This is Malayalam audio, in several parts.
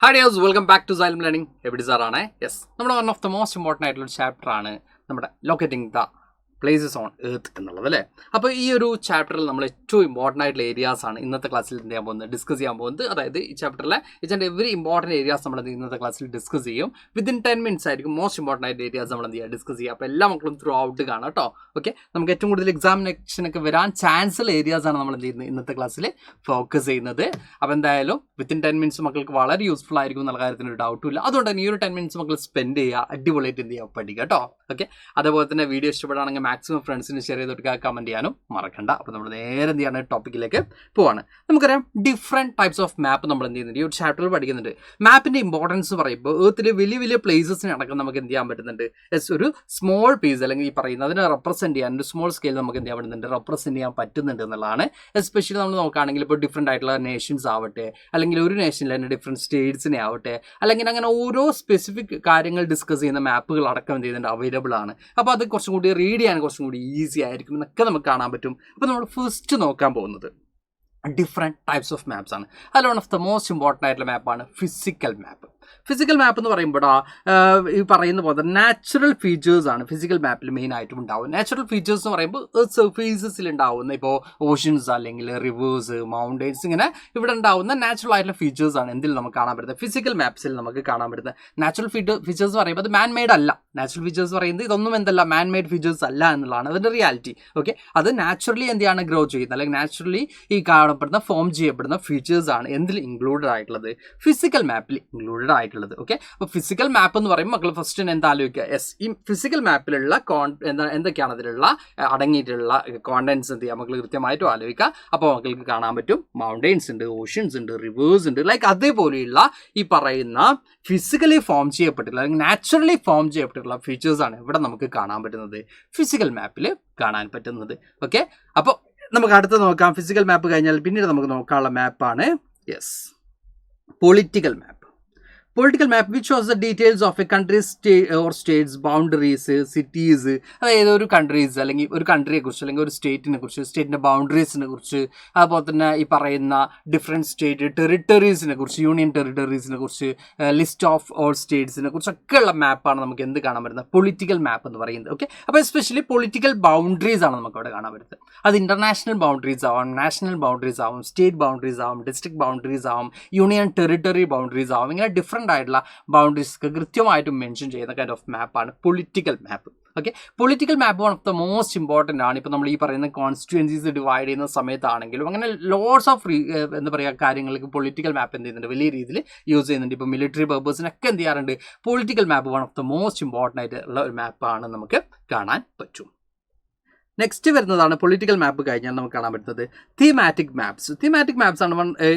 Hi dears, welcome back to Xylem Learning. Everybody സാറാണ്. യെസ്, നമ്മുടെ one of the most important ആയിട്ടുള്ള ചാപ്റ്റർ ആണ് നമ്മുടെ locating the places on earth എന്നുള്ളത് അല്ലേ. അപ്പോൾ ഈ ഒരു ചാപ്റ്ററിൽ നമ്മൾ ഏറ്റവും ഇമ്പോർട്ടൻ്റ് ആയിട്ടുള്ള ഏരിയാസ് ആണ് ഇന്നത്തെ ക്ലാസ്സിൽ എന്ത് ചെയ്യാൻ പോകുന്നത്, ഡിസ്കസ് ചെയ്യാൻ പോകുന്നത്. അതായത് ഈ ചാപ്റ്ററിലെ ഇച്ച് ആൻഡ് എവറി ഇമ്പോർട്ടൻറ്റ് ഏരിയാസ് നമ്മൾ ഇന്നത്തെ ക്ലാസ്സിൽ ഡിസ്കസ് ചെയ്യും. വിത്തിൻ 10 minutes ആയിരിക്കും മോസ്റ്റ് ഇമ്പോർട്ടൻ്റ് ആയിട്ട് ഏരിയാസ് നമ്മൾ എന്ത് ചെയ്യുക, ഡിസ്കസ് ചെയ്യുക. അപ്പോൾ എല്ലാ മക്കളും ത്രൂ ഔട്ട് കാണാം കേട്ടോ. ഓക്കെ, നമുക്ക് ഏറ്റവും കൂടുതൽ എക്സാമിനേഷനൊക്കെ വരാൻ ചാൻസ് ഉള്ള ഏരിയാസ് ആണ് നമ്മൾ എന്ത് ചെയ്യുന്നത് ഇന്നത്തെ ക്ലാസ്സിൽ ഫോക്കസ് ചെയ്യുന്നത്. അപ്പോൾ എന്തായാലും വിത്തിൻ 10 minutes മക്കൾക്ക് വളരെ യൂസ്ഫുൾ ആയിരിക്കും എന്നുള്ള കാര്യത്തിന് ഒരു ഡൗട്ടും ഇല്ല. അതുകൊണ്ട് തന്നെ ഈ ഒരു 10 minutes മക്കൾ സ്പെൻഡ് ചെയ്യുക, അടിപൊളിയായിട്ട് എന്ത് ചെയ്യുക, പഠിക്കുക കേട്ടോ. ഓക്കെ, അതേപോലെ തന്നെ വീഡിയോ ഇഷ്ടപ്പെടുകയാണെങ്കിൽ മാക്സിമം ഫ്രണ്ട്സിന് ഷെയർ ചെയ്ത് കൊടുക്കുക, കമൻറ്റ് ചെയ്യാനും മറക്കണ്ട. അപ്പോൾ നമ്മൾ നേരെ എന്ത് ചെയ്യാണ്, ടോപ്പിക്കിലേക്ക് പോവാണ്. നമുക്കറിയാം ഡിഫറെൻറ്റ് ടൈപ്സ് ഓഫ് മാപ്പ് നമ്മൾ എന്ത് ചെയ്യുന്നുണ്ട്, ഈ ഒരു ചാപ്റ്ററിൽ പഠിക്കുന്നുണ്ട്. മാപ്പിൻ്റെ ഇമ്പോർട്ടൻസ് പറയുമ്പോൾ ഏർത്തിൽ വലിയ വലിയ പ്ലേസസിന് അടക്കം നമുക്ക് എന്ത് ചെയ്യാൻ പറ്റുന്നുണ്ട്, ഒരു സ്മോൾ പീസ് അല്ലെങ്കിൽ ഈ പറയുന്നത് അതിനെ റെപ്രസെൻറ്റ് ചെയ്യാൻ ഒരു സ്മോൾ സ്കെയിൽ നമുക്ക് എന്ത് ചെയ്യാൻ പറ്റുന്നുണ്ട്, റെപ്രസെൻറ്റ് ചെയ്യാൻ പറ്റുന്നുണ്ട് എന്നുള്ളതാണ്. എസ്പെഷ്യലി നമ്മൾ നോക്കുകയാണെങ്കിൽ ഇപ്പോൾ ഡിഫറെൻ്റ് ആയിട്ടുള്ള നേഷൻസ് ആവട്ടെ, അല്ലെങ്കിൽ ഒരു നേഷനിൽ തന്നെ ഡിഫറെൻറ്റ് സ്റ്റേറ്റ്സിനെ ആവട്ടെ, അല്ലെങ്കിൽ അങ്ങനെ ഓരോ സ്പെസിഫിക് കാര്യങ്ങൾ ഡിസ്കസ് ചെയ്യുന്ന മാപ്പുകൾ അടക്കം എന്ത് ചെയ്യുന്നുണ്ട്, അവൈലബിൾ ആണ്. അപ്പോൾ അത് കുറച്ചും കൂടി റീഡ് ചെയ്യാൻ കുറച്ചും കൂടി ഈസി ആയിരിക്കും എന്നൊക്കെ നമുക്ക് കാണാൻ പറ്റും. അപ്പോൾ നമ്മൾ ഫസ്റ്റ് നോക്കാൻ പോകുന്നത് ഡിഫറെൻറ്റ് ടൈപ്സ് ഓഫ് മാപ്സ് ആണ്. അതിൽ one of the most important ആയിട്ടുള്ള മാപ്പാണ് ഫിസിക്കൽ മാപ്പ്. ഫിസിക്കൽ മാപ്പ് എന്ന് പറയുമ്പോൾ ഈ പറയുന്ന പോലെ നാച്ചുറൽ ഫീച്ചേഴ്സ് ആണ് ഫിസിക്കൽ മാപ്പിൽ മെയിൻ ആയിട്ടും ഉണ്ടാവും. നാച്ചുറൽ ഫീച്ചേഴ്സ് എന്ന് പറയുമ്പോൾ സർഫേസസിൽ ഉണ്ടാവുന്ന ഇപ്പോൾ ഓഷ്യൻസ് അല്ലെങ്കിൽ റിവേഴ്സ്, മൗണ്ടെയ്ൻസ്, ഇങ്ങനെ ഇവിടെ ഉണ്ടാവുന്ന നാച്ചുറൽ ആയിട്ടുള്ള ഫീച്ചേഴ്സ് ആണ് എന്തിൽ നമുക്ക് കാണാൻ പറ്റുന്നത്, ഫിസിക്കൽ മാപ്സിൽ നമുക്ക് കാണാൻ പറ്റുന്നത്. നാച്ചുറൽ ഫീച്ചേഴ്സ് പറയുമ്പോൾ അത് മാൻ മെയ്ഡ് അല്ല. നാച്ചുറൽ ഫീച്ചേഴ്സ് പറയുന്നത് ഇതൊന്നും എന്തല്ല, മാൻ മെയ്ഡ് ഫീച്ചേഴ്സ് അല്ല എന്നുള്ളതാണ് അതിൻ്റെ റിയാലിറ്റി. ഓക്കെ, അത് നാച്ചുറലി എന്താണ് ഗ്രോ ചെയ്യുന്നത്, അല്ലെങ്കിൽ നാച്ചുറലി ഈ കാണപ്പെടുന്ന ഫോം ചെയ്യപ്പെടുന്ന ഫീച്ചേഴ്സ് ആണ് എന്തിൽ ഇൻക്ലൂഡഡ് ആയിട്ടുള്ളത്, ഫിസിക്കൽ മാപ്പിൽ ഇൻക്ലൂഡഡ് ആയിട്ടുള്ളത്. ഓക്കെ, അപ്പോൾ ഫിസിക്കൽ മാപ്പ് എന്ന് പറയുമ്പോൾ മക്കൾ ഫസ്റ്റ് എന്താ ആലോചിക്കുക, ഈ ഫിസിക്കൽ മാപ്പിലുള്ള എന്തൊക്കെയാണ് അതിലുള്ള അടങ്ങിയിട്ടുള്ള കോണ്ടൻസ് എന്ത് ചെയ്യുക, മക്കൾ കൃത്യമായിട്ടും ആലോചിക്കുക. അപ്പോൾ മക്കൾക്ക് കാണാൻ പറ്റും മൗണ്ടെയ്ൻസ് ഉണ്ട്, ഓഷ്യൻസ് ഉണ്ട്, റിവേഴ്സ് ഉണ്ട്, ലൈക്ക് അതേപോലെയുള്ള ഈ പറയുന്ന ഫിസിക്കലി ഫോം ചെയ്യപ്പെട്ടിട്ടുള്ള അല്ലെങ്കിൽ നാച്ചുറലി ഫോം ചെയ്യപ്പെട്ടിട്ടുള്ള ഫീച്ചേഴ്സ് ആണ് ഇവിടെ നമുക്ക് കാണാൻ പറ്റുന്നത്, ഫിസിക്കൽ മാപ്പിൽ കാണാൻ പറ്റുന്നത്. ഓക്കെ, അപ്പോൾ നമുക്ക് അടുത്ത് നോക്കാം. ഫിസിക്കൽ മാപ്പ് കഴിഞ്ഞാൽ പിന്നീട് നമുക്ക് നോക്കാനുള്ള മാപ്പാണ് political map. Political map which was the details of a countries or states boundaries, cities, അതായത് ഒരു കൺട്രീസ് അല്ലെങ്കിൽ ഒരു കൺട്രിയെ കുറിച്ച് അല്ലെങ്കിൽ ഒരു സ്റ്റേറ്റിനെ കുറിച്ച്, സ്റ്റേറ്റിൻ്റെ ബൗണ്ടറീസിനെ കുറിച്ച്, അതുപോലെ തന്നെ ഈ പറയുന്ന ഡിഫറെൻറ്റ് സ്റ്റേറ്റ് ടെറിട്ടറീസിനെ കുറിച്ച്, യൂണിയൻ ടെറിട്ടറീസിനെ കുറിച്ച്, ലിസ്റ്റ് ഓഫ് ഓൾ സ്റ്റേറ്റ്സിനെ കുറിച്ചൊക്കെയുള്ള മാപ്പാണ് നമുക്ക് എന്ത് കാണാൻ പറ്റുന്നത്, പൊളിറ്റിക്കൽ മാപ്പ് എന്ന് പറയുന്നത്. ഓക്കെ, അപ്പോൾ എസ്പെഷ്യലി പൊളിറ്റിക്കൽ ബൗണ്ടറീസ് ആണ് നമുക്ക് അവിടെ കാണാൻ പറ്റുന്നത്. അത് ഇൻ്റർനാഷണൽ ബൗണ്ടറീസ് ആവാം, നാഷണൽ ബൗണ്ടറീസ് ആവും, സ്റ്റേറ്റ് ബൗണ്ടറീസ് ആവും, ഡിസ്ട്രിക്ട് ബൗണ്ടറീസ് ആവും, യൂണിയൻ ടെറിട്ടറി ബൗണ്ടറീസ് ആവും, ഇങ്ങനെ ഡിഫറെൻ്റ് ആയിട്ടുള്ള ബൗണ്ടറീസ് കൃത്യമായിട്ടും മെൻഷൻ ചെയ്യുന്ന കൈൻഡ് ഓഫ് മാപ്പാണ് political map. Okay, political map one of the most important ആണ്. ഇപ്പോൾ നമ്മൾ ഈ പറയുന്ന കോൺസ്റ്റിറ്റ്യുവൻസീസ് ഡിവൈഡ് ചെയ്യുന്ന സമയത്താണെങ്കിലും അങ്ങനെ ലോട്ട്സ് ഓഫ് എന്താ പറയുക കാര്യങ്ങൾക്ക് പൊളിറ്റിക്കൽ മാപ്പ് എന്ത് ചെയ്യുന്നുണ്ട്, വലിയ രീതിയിൽ യൂസ് ചെയ്യുന്നുണ്ട്. ഇപ്പോൾ മിലിറ്ററി പർപ്പസിനൊക്കെ എന്ത് ചെയ്യാറുണ്ട്, political map one of the most important ആയിട്ടുള്ള ഒരു മാപ്പാണ് നമുക്ക് കാണാൻ പറ്റും. നെക്സ്റ്റ് വരുന്നതാണ് പൊളിറ്റിക്കൽ മാപ്പ് കഴിഞ്ഞാൽ നമുക്ക് കാണാൻ പറ്റുന്നത് തീമാറ്റിക് മാപ്സ്. തീമാറ്റിക് മാപ്സ് ആണ്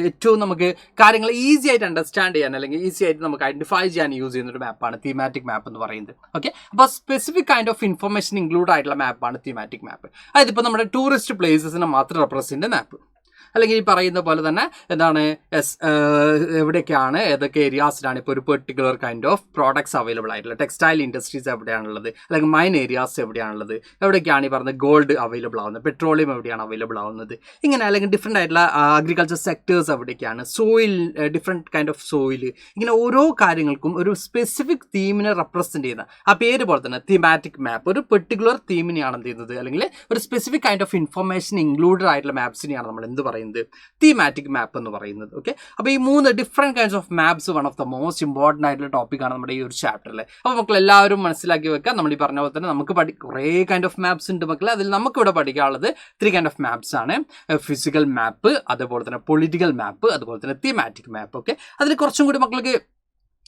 ഏറ്റവും നമുക്ക് കാര്യങ്ങൾ ഈസി ആയിട്ട് അണ്ടർസ്റ്റാൻഡ് ചെയ്യാൻ അല്ലെങ്കിൽ ഈസി ആയിട്ട് നമുക്ക് ഐഡൻറ്റിഫൈ ചെയ്യാൻ യൂസ് ചെയ്യുന്ന ഒരു മാപ്പാണ് തീമാറ്റിക് മാപ്പ് എന്ന് പറയുന്നത്. ഓക്കെ, അപ്പോൾ specific kind of information include ആയിട്ടുള്ള മാപ്പാണ് തീമാറ്റിക് മാപ്പ്. അതായത് ഇപ്പോൾ നമ്മുടെ ടൂറിസ്റ്റ് പ്ലേസസിനെ മാത്രം റെപ്രസെൻ്റ് മാപ്പ്, അല്ലെങ്കിൽ ഈ പറയുന്ന പോലെ തന്നെ എന്താണ് എവിടെയൊക്കെയാണ് ഏതൊക്കെ ഏരിയാസിലാണ് ഇപ്പോൾ ഒരു particular kind of products available ആയിട്ടുള്ളത്, ടെക്സ്റ്റൈൽ ഇൻഡസ്ട്രീസ് എവിടെയാണുള്ളത്, അല്ലെങ്കിൽ മൈൻ ഏരിയാസ് എവിടെയാണുള്ളത്, എവിടെയൊക്കെയാണ് ഈ പറഞ്ഞ ഗോൾഡ് അവൈലബിൾ ആവുന്നത്, പെട്രോളിയം എവിടെയാണ് അവൈലബിൾ ആവുന്നത്, ഇങ്ങനെ അല്ലെങ്കിൽ ഡിഫറെൻ്റ് ആയിട്ടുള്ള അഗ്രികൾച്ചർ സെക്ടേഴ്സ് എവിടെയൊക്കെയാണ്, soil different kind of soil, ഇങ്ങനെ ഓരോ കാര്യങ്ങൾക്കും ഒരു സ്പെസിഫിക് തീമിനെ റെപ്രസെൻറ്റ് ചെയ്യുന്ന ആ പേര് പോലെ തന്നെ തീമാറ്റിക് മാപ്പ് ഒരു പെർട്ടിക്കുലർ തീമിനെയാണ് എന്ത് ചെയ്യുന്നത്, അല്ലെങ്കിൽ ഒരു specific kind of information included ആയിട്ടുള്ള മാപ്സിനെയാണ് നമ്മൾ എന്ത് പറയുന്നത്, തീമാറ്റിക് മാപ്പ് എന്ന് പറയുന്നത്. ഓക്കെ, അപ്പോൾ ഈ 3 different kinds of maps one of the most important ആയിട്ടുള്ള ടോപ്പിക്കാണ് നമ്മുടെ ഈ ഒരു ചാപ്റ്ററിൽ. അപ്പോൾ മക്കൾ എല്ലാവരും മനസ്സിലാക്കി വെക്കുക. നമ്മൾ ഈ പറഞ്ഞ പോലെ തന്നെ നമുക്ക് കുറേ കൈൻഡ് ഓഫ് മാപ്സ് ഉണ്ട് മക്കളെ. അതിൽ നമുക്കിവിടെ പഠിക്കാനുള്ളത് 3 കൈൻഡ് ഓഫ് മാപ്സ് ആണ്. ഫിസിക്കൽ മാപ്പ്, അതുപോലെ തന്നെ പൊളിറ്റിക്കൽ മാപ്പ്, അതുപോലെ തന്നെ തീമാറ്റിക് മാപ്പ്. ഓക്കെ, അതിൽ കുറച്ചും കൂടി മക്കൾക്ക്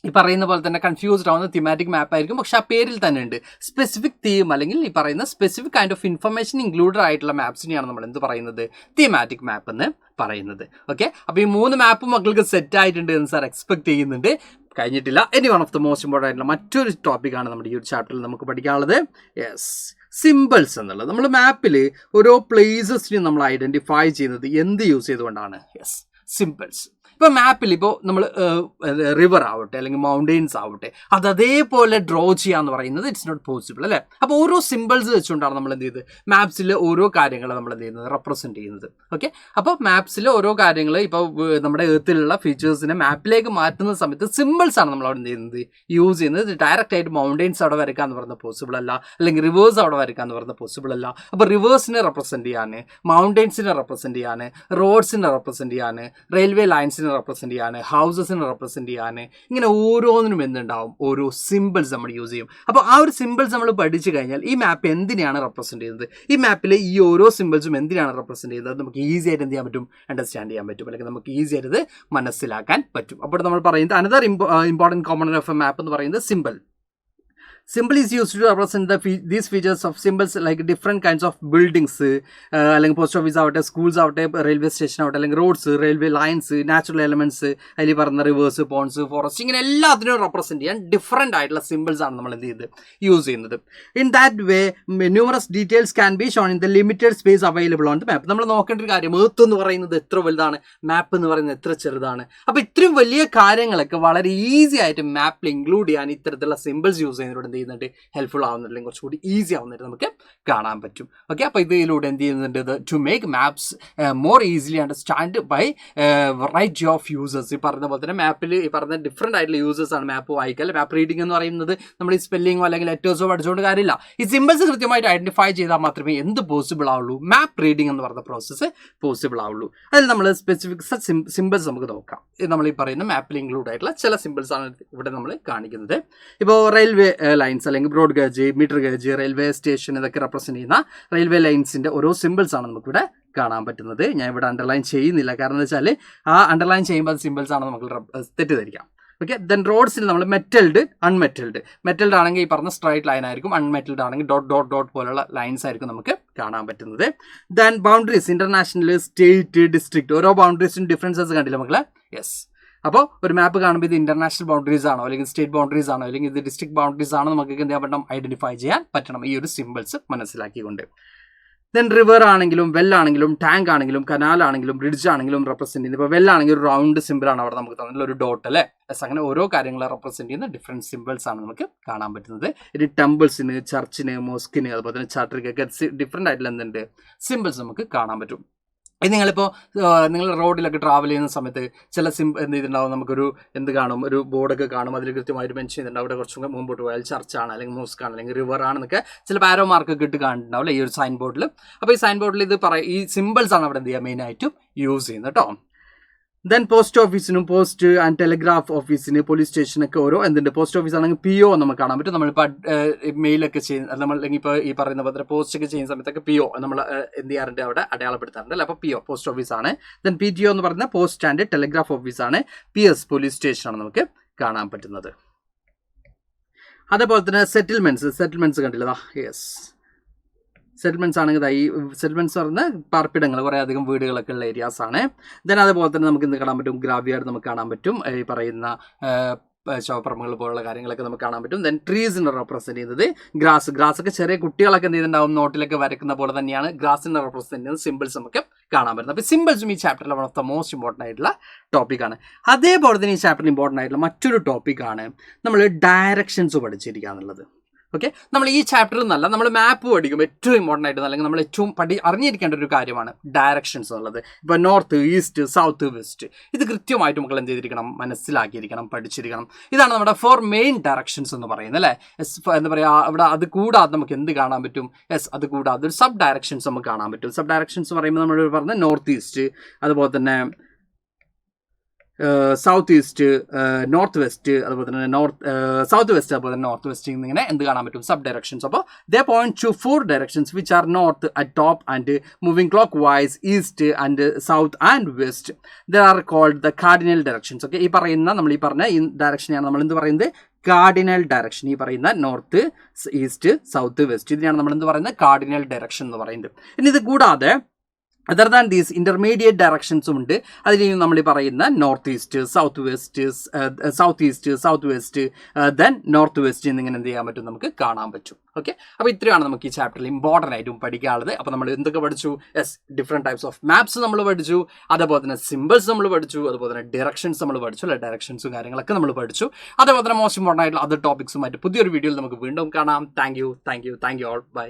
ഈ പറയുന്ന പോലെ തന്നെ കൺഫ്യൂസ്ഡ് ആവുന്ന തീമാറ്റിക് മാപ്പ് ആയിരിക്കും. പക്ഷേ ആ പേരിൽ തന്നെ ഉണ്ട് സ്പെസിഫിക് തീം, അല്ലെങ്കിൽ ഈ പറയുന്ന specific kind of information included ആയിട്ടുള്ള മാപ്സിനെയാണ് നമ്മൾ എന്ത് പറയുന്നത്, തീമാറ്റിക് മാപ്പ് എന്ന് പറയുന്നത്. ഓക്കെ, അപ്പോൾ ഈ 3 മാപ്പും മക്കൾക്ക് സെറ്റ് ആയിട്ടുണ്ട് എന്ന് സാർ എക്സ്പെക്ട് ചെയ്യുന്നുണ്ട്. കഴിഞ്ഞിട്ടില്ല. ഇനി one of the most important ആയിട്ടുള്ള മറ്റൊരു ടോപ്പിക്കാണ് നമ്മുടെ ഈ ഒരു ചാപ്റ്ററിൽ നമുക്ക് പഠിക്കാനുള്ളത് സിമ്പിൾസ് എന്നുള്ളത്. നമ്മൾ മാപ്പിൽ ഓരോ പ്ലേസസിനെയും നമ്മൾ ഐഡൻറ്റിഫൈ ചെയ്യുന്നത് എന്ത് യൂസ് ചെയ്തുകൊണ്ടാണ്, സിമ്പിൾസ്. ഇപ്പോൾ മാപ്പിൽ ഇപ്പോൾ നമ്മൾ റിവർ ആവട്ടെ അല്ലെങ്കിൽ മൗണ്ടെയിൻസ് ആവട്ടെ അത് അതേപോലെ ഡ്രോ ചെയ്യാന്ന് പറയുന്നത് ഇറ്റ്സ് നോട്ട് പോസിബിൾ അല്ലേ. അപ്പോൾ ഓരോ സിമ്പിൾസ് വെച്ചുകൊണ്ടാണ് നമ്മൾ എന്ത് ചെയ്ത് മാപ്സിൽ ഓരോ കാര്യങ്ങൾ നമ്മൾ എന്ത് ചെയ്യുന്നത് റെപ്രസെൻറ്റ് ചെയ്യുന്നത്. ഓക്കെ, അപ്പോൾ മാപ്സിൽ ഓരോ കാര്യങ്ങൾ ഇപ്പോൾ നമ്മുടെ എർത്തിലുള്ള ഫീച്ചേഴ്സിനെ മാപ്പിലേക്ക് മാറ്റുന്ന സമയത്ത് സിമ്പിൾസ് ആണ് നമ്മൾ അവിടെ എന്ത് ചെയ്യുന്നത് യൂസ് ചെയ്യുന്നത്. ഡയറക്റ്റ് ആയിട്ട് മൗണ്ടെയിൻസ് അവിടെ വരയ്ക്കാന്ന് പറയുന്നത് പോസിബിൾ അല്ല, അല്ലെങ്കിൽ റിവേഴ്സ് അവിടെ വരയ്ക്കാന്ന് പറയുന്നത് പോസിബിൾ അല്ല. അപ്പോൾ റിവേഴ്സിനെ റെപ്രസെൻറ്റ് ചെയ്യാൻ, മൗണ്ടെയിൻസിനെ റെപ്രസെൻറ്റ് ചെയ്യാൻ, റോഡ്സിനെ റെപ്രസെൻറ്റ് ചെയ്യാൻ, റെയിൽവേ ലൈൻസിനെ റെപ്രസെൻറ്റ് ചെയ്യാൻ, ഹൗസസിനെ റെപ്രസെൻറ്റ് ചെയ്യാൻ, ഇങ്ങനെ ഓരോന്നിനും എന്തുണ്ടാവും ഓരോ സിമ്പിൾസ് നമ്മൾ യൂസ് ചെയ്യും. അപ്പോൾ ആ ഒരു സിമ്പിൾസ് നമ്മൾ പഠിച്ചു കഴിഞ്ഞാൽ ഈ മാപ്പ് എന്തിനാണ് റെപ്രസെൻറ്റ് ചെയ്യുന്നത്, ഈ മാപ്പിലെ ഈ ഓരോ സിമ്പിൾസും എന്തിനാണ് റെപ്രസെൻറ്റ് ചെയ്യുന്നത് നമുക്ക് ഈസി ആയിട്ട് എന്ത് ചെയ്യാൻ പറ്റും അണ്ടർസ്റ്റാൻഡ് ചെയ്യാൻ പറ്റും, അല്ലെങ്കിൽ നമുക്ക് ഈസി ആയിട്ട് മനസ്സിലാക്കാൻ പറ്റും. അപ്പോൾ നമ്മൾ പറയുന്നത് another important component of a map എന്ന് പറയുന്നത് symbol. Symbol is used to represent these features of symbols like different kinds of buildings, അല്ലെങ്കിൽ പോസ്റ്റ് ഓഫീസ് ആവട്ടെ, സ്കൂൾസ് ആവട്ടെ, റെയിൽവേ സ്റ്റേഷൻ ആവട്ടെ, അല്ലെങ്കിൽ roads, railway lines, natural elements, അതിൽ പറഞ്ഞ റിവേഴ്സ്, പോൺസ്, ഫോറസ്റ്റ്, ഇങ്ങനെ എല്ലാത്തിനും റെപ്രസെൻറ്റ് ചെയ്യാൻ ഡിഫറെൻ്റ് ആയിട്ടുള്ള സിമ്പിൾസ് ആണ് നമ്മൾ എന്ത് ചെയ്ത് യൂസ് ചെയ്യുന്നത്. In that way numerous details can be shown in the limited space available on the map. നമ്മൾ നോക്കേണ്ട ഒരു കാര്യം, എർത്ത് എന്ന് പറയുന്നത് എത്ര വലുതാണ്, മാപ്പ് എന്ന് പറയുന്നത് എത്ര ചെറുതാണ്. അപ്പോൾ ഇത്രയും വലിയ കാര്യങ്ങളൊക്കെ വളരെ ഈസി ആയിട്ട് മാപ്പിൽ ഇൻക്ലൂഡ് ചെയ്യാൻ ഇത്തരത്തിലുള്ള സിമ്പിൾസ് യൂസ് ചെയ്യുന്നതിലൂടെ ചെയ്യുന്നുണ്ട് ഹെൽപ്ഫുൾ ആവുന്നുണ്ട്, അല്ലെങ്കിൽ കുറച്ചുകൂടി ഈസി ആവുന്നുണ്ട് നമുക്ക് കാണാൻ പറ്റും. ഓക്കെ, അപ്പോൾ ഇതിലൂടെ എന്ത് ചെയ്യുന്നുണ്ട് to make maps more easily understand by variety of users. ഈ പറഞ്ഞ പോലെ തന്നെ മാപ്പിൽ ഈ പറഞ്ഞ ഡിഫറെൻ്റ് ആയിട്ടുള്ള യൂസേഴ്സ് ആണ് മാപ്പ് വായിക്കുക. മാപ്പ് റീഡിംഗ് എന്ന് പറയുന്നത് നമ്മൾ ഈ സ്പെല്ലിങ്ങോ അല്ലെങ്കിൽ ലെറ്റേഴ്സോ പഠിച്ചുകൊണ്ട് കാര്യമില്ല, ഈ സിമ്പിൾസ് കൃത്യമായിട്ട് ഐഡന്റിഫൈ ചെയ്താൽ മാത്രമേ എന്ത് പോസിബിൾ ആവുള്ളൂ, മാപ്പ് റീഡിംഗ് എന്ന് പറയുന്ന പ്രോസസ്സ് പോസിബിൾ ആവുള്ളൂ. അതിൽ നമ്മൾ സ്പെസിഫിക് സിമ്പിൾസ് നമുക്ക് നോക്കാം. ഇത് നമ്മൾ ഈ പറയുന്ന മാപ്പിൽ ഇൻക്ലൂഡ് ആയിട്ടുള്ള ചില സിമ്പിൾസ് ആണ് ഇവിടെ നമ്മൾ കാണിക്കുന്നത്. ഇപ്പോൾ റെയിൽവേ ലൈൻസ് അല്ലെങ്കിൽ broad gauge, metre gauge, railway station, ഇതൊക്കെ റെപ്രസെൻറ്റ് ചെയ്യുന്ന റെയിൽവേ ലൈൻസിൻ്റെ ഓരോ സിമ്പിൾസ് ആണ് നമുക്കിവിടെ കാണാൻ പറ്റുന്നത്. ഞാൻ ഇവിടെ അണ്ടർലൈൻ ചെയ്യുന്നില്ല, കാരണം എന്താ വെച്ചാൽ ആ അണ്ടർലൈൻ ചെയ്യുമ്പോൾ അത് സിമ്പിൾസ് ആണ് നമുക്ക് തെറ്റിദ്ധരിക്കാം. ഓക്കെ, ദെൻ റോഡ്സിൽ നമ്മൾ മെറ്റൽഡ്, അൺമെറ്റൽഡ്. മെറ്റൽഡ് ആണെങ്കിൽ ഈ പറഞ്ഞ സ്ട്രൈറ്റ് ലൈൻ ആയിരിക്കും, അൺമെറ്റൽഡ് ആണെങ്കിൽ ഡോട്ട് ഡോട്ട് ഡോട്ട് പോലുള്ള ലൈൻസ് ആയിരിക്കും നമുക്ക് കാണാൻ പറ്റുന്നത്. Then boundaries, international, state, district, ഓരോ ബൗണ്ടറീസിനും ഡിഫറൻസസ് കണ്ടില്ല മക്കളെ. യെസ്, അപ്പോൾ ഒരു മാപ്പ് കാണുമ്പോൾ ഇത് ഇന്റർനാഷണൽ ബൗണ്ടറീസ് ആണോ, അല്ലെങ്കിൽ സ്റ്റേറ്റ് ബൗണ്ടറീസ് ആണോ, അല്ലെങ്കിൽ ഇത് ഡിസ്ട്രിക്ട് ബൗണ്ടറീസ് ആണോ, നമുക്ക് എന്ത് ചെയ്യാൻ പറ്റണം ഐഡന്റിഫൈ ചെയ്യാൻ പറ്റണം ഈ ഒരു സിമ്പിൾസ് മനസ്സിലാക്കിക്കൊണ്ട്. ദെൻ റിവർ ആണെങ്കിലും, വെല്ലാണെങ്കിലും, ടാങ്ക് ആണെങ്കിലും, കനാലാണെങ്കിലും, ബ്രിഡ്ജ് ആണെങ്കിലും റെപ്രസെൻറ്റ് ചെയ്യുന്നത്. ഇപ്പോൾ വെല്ലാണെങ്കിൽ ഒരു റൗണ്ട് സിമ്പിളാണ് അവിടെ നമുക്ക് തന്നിട്ടുള്ള ഒരു ഡോട്ട് അല്ലേ. അങ്ങനെ ഓരോ കാര്യങ്ങളെ റെപ്രസെൻറ്റ് ചെയ്യുന്ന ഡിഫറെൻറ്റ് സിമ്പിൾസ് ആണ് നമുക്ക് കാണാൻ പറ്റുന്നത്. ഇനി ടെമ്പിൾസിന്, ചർച്ചിന്, മോസ്കിന്, അതുപോലെ തന്നെ ചാർട്ടറിക്കൊക്കെ ഡിഫറെൻ്റ് ആയിട്ടുള്ള എന്തുണ്ട് സിമ്പിൾസ് നമുക്ക് കാണാൻ പറ്റും. ഇത് നിങ്ങളിപ്പോൾ നിങ്ങൾ റോഡിലൊക്കെ ട്രാവൽ ചെയ്യുന്ന സമയത്ത് ചില എന്ത് ചെയ്തിട്ടുണ്ടാവും, നമുക്കൊരു എന്ത് കാണും, ഒരു ബോർഡൊക്കെ കാണും, അതിൽ കൃത്യമായിട്ട് മെൻഷൻ ചെയ്തിട്ടുണ്ടാവും അവിടെ കുറച്ചും മുമ്പോട്ട് പോയാൽ ചർച്ചാണ്, അല്ലെങ്കിൽ മോസ്കാണ്, അല്ലെങ്കിൽ റിവർ ആണെന്നൊക്കെ ചില പാരോ മാർക്കൊക്കെ ഇട്ട് കാണുന്നുണ്ടാവില്ല ഈ ഒരു സൈൻ ബോർഡിൽ. അപ്പോൾ ഈ സൈൻ ബോർഡിൽ ഇത് ഈ സിമ്പിൾസ് ആണ് അവിടെ എന്ത് ചെയ്യുക മെയിനായിട്ടും യൂസ് ചെയ്യുന്നത് കേട്ടോ. ദെൻ പോസ്റ്റ് ഓഫീസിനും, പോസ്റ്റ് ആൻഡ് ടെലിഗ്രാഫ് ഓഫീസിന്, പോലീസ് സ്റ്റേഷനൊക്കെ ഓരോ എന്തുണ്ട്. പോസ്റ്റ് ഓഫീസ് ആണെങ്കിൽ PO നമുക്ക് കാണാൻ പറ്റും. നമ്മളിപ്പോൾ മെയിലൊക്കെ ചെയ്യുന്ന നമ്മൾ അല്ലെങ്കിൽ ഇപ്പോൾ ഈ പറയുന്ന പോലെ പോസ്റ്റ് ഒക്കെ ചെയ്യുന്ന സമയത്തൊക്കെ PO നമ്മൾ എന്ത് ചെയ്യാറുണ്ട് അവിടെ അടയാളപ്പെടുത്താറുണ്ട് അല്ലേ. അപ്പോൾ PO പോസ്റ്റ് ഓഫീസാണ്. ദെൻ PTO എന്ന് പറയുന്ന പോസ്റ്റ് ആൻഡ് ടെലിഗ്രാഫ് ഓഫീസാണ്. PS പോലീസ് സ്റ്റേഷനാണ് നമുക്ക് കാണാൻ പറ്റുന്നത്. അതേപോലെ തന്നെ സെറ്റിൽമെൻറ്റ്സ് കണ്ടില്ലതാ. യെസ്, സെറ്റിൽമെൻറ്റ്സ് ആണെങ്കിൽ ഈ സെറ്റിൽമെൻറ്റ്സ് പറഞ്ഞാൽ പാർപ്പിടങ്ങൾ, കുറേ അധികം വീടുകളൊക്കെ ഉള്ള ഏരിയാസ് ആണ്. ദെൻ അതേപോലെ തന്നെ നമുക്ക് എന്ത് കാണാൻ പറ്റും, ഗ്രാവിയാർഡ് നമുക്ക് കാണാൻ പറ്റും, ഈ പറയുന്ന ശവപ്പറമ്പുകൾ പോലുള്ള കാര്യങ്ങളൊക്കെ നമുക്ക് കാണാൻ പറ്റും. ദെൻ ട്രീസിനെ റെപ്രസെൻറ്റ് ചെയ്യുന്നത് ഗ്രാസ് ഒക്കെ ചെറിയ കുട്ടികളൊക്കെ എന്ത് ചെയ്തിട്ടുണ്ടാവും നോട്ടിലൊക്കെ വരയ്ക്കുന്ന പോലെ തന്നെയാണ് ഗ്രാസിനെ റെപ്രസെൻറ്റ് ചെയ്യുന്നത് സിമ്പിൾസ് നമുക്ക് കാണാൻ പറ്റുന്നത്. അപ്പോൾ സിമ്പിൾസും ഈ ചാപ്റ്ററിൽ one of the most important ആയിട്ടുള്ള ടോപ്പിക്കാണ്. അതേപോലെ തന്നെ ഈ ചാപ്റ്ററിൽ ഇമ്പോർട്ടൻ്റ് ആയിട്ടുള്ള മറ്റൊരു ടോപ്പിക്കാണ് നമ്മൾ ഡയറക്ഷൻസ് പഠിച്ചിരിക്കുക എന്നുള്ളത്. ഓക്കെ, നമ്മൾ ഈ ചാപ്റ്ററിൽ നിന്നല്ല, നമ്മൾ മാപ്പ് പഠിക്കുമ്പോൾ ഏറ്റവും ഇമ്പോർട്ടൻ്റ് ആയിട്ട് അല്ലെങ്കിൽ നമ്മൾ ഏറ്റവും അറിഞ്ഞിരിക്കേണ്ട ഒരു കാര്യമാണ് ഡയറക്ഷൻസ് എന്നുള്ളത്. ഇപ്പോൾ നോർത്ത്, ഈസ്റ്റ്, സൗത്ത്, വെസ്റ്റ്, ഇത് കൃത്യമായിട്ട് മക്കൾ എന്ത് ചെയ്തിരിക്കണം, മനസ്സിലാക്കിയിരിക്കണം, പഠിച്ചിരിക്കണം. ഇതാണ് നമ്മുടെ 4 മെയിൻ ഡയറക്ഷൻസ് എന്ന് പറയുന്നത് അല്ലേ. എന്താ പറയുക, അവിടെ അത് കൂടാതെ നമുക്ക് എന്ത് കാണാൻ പറ്റും, അത് കൂടാതെ ഒരു സബ് ഡയറക്ഷൻസ് നമുക്ക് കാണാൻ പറ്റും. സബ് ഡയറക്ഷൻസ് പറയുമ്പോൾ നമ്മൾ പറഞ്ഞ നോർത്ത് ഈസ്റ്റ്, അതുപോലെ തന്നെ സൗത്ത് ഈസ്റ്റ്, നോർത്ത് വെസ്റ്റ്, അതുപോലെ തന്നെ സൗത്ത് വെസ്റ്റ്, അതുപോലെ തന്നെ നോർത്ത് വെസ്റ്റ് എന്നിങ്ങനെ എന്ത് കാണാൻ പറ്റും സബ് ഡയറക്ഷൻസ്. അപ്പോൾ they point to 4 directions which are north at top and moving clockwise, east and south and west. They are called the cardinal directions. Okay, ഈ പറയുന്ന നമ്മൾ ഈ പറഞ്ഞ ഈ ഡയറക്ഷനെയാണ് നമ്മൾ എന്ത് പറയുന്നത് കാർഡിനൽ ഡയറക്ഷൻ. ഈ പറയുന്ന നോർത്ത്, ഈസ്റ്റ്, സൗത്ത്, വെസ്റ്റ് ഇതിനെയാണ് നമ്മൾ എന്ത് പറയുന്നത് കാർഡിനൽ ഡയറക്ഷൻ എന്ന് പറയുന്നത്. ഇനി ഇത് കൂടാതെ അതർ ദാൻ ദീസ് ഇൻ്റർമീഡിയറ്റ് ഡയറക്ഷൻസും ഉണ്ട്. അതിൽ നമ്മൾ ഈ പറയുന്ന north east, south west, then north west എന്നിങ്ങനെ എന്ത് ചെയ്യാൻ പറ്റും, നമുക്ക് കാണാൻ പറ്റും. ഓക്കെ, അപ്പോൾ ഇത്രയാണ് നമുക്ക് ഈ ചാപ്റ്ററിൽ ഇമ്പോർട്ടൻ്റ് ആയിട്ടും പഠിക്കാനുള്ളത്. അപ്പോൾ നമ്മൾ എന്തൊക്കെ പഠിച്ചു? ഡിഫറെൻറ്റ് ടൈപ്സ് ഓഫ് മാപ്സ് നമ്മൾ പഠിച്ചു, അതേപോലെ തന്നെ സിമ്പിൾസ് നമ്മൾ പഠിച്ചു, അതുപോലെ തന്നെ ഡയറക്ഷൻസ് നമ്മൾ പഠിച്ചു, അല്ലെ ഡയറക്ഷൻസും കാര്യങ്ങളൊക്കെ നമ്മൾ പഠിച്ചു. അതേപോലെ തന്നെ മോസ്റ്റ് ഇമ്പോർട്ടൻ്റ് ആയിട്ടുള്ള അതർ ടോപ്പിക്സുമായിട്ട് പുതിയൊരു വീഡിയോയിൽ നമുക്ക് വീണ്ടും കാണാം. Thank you all, by.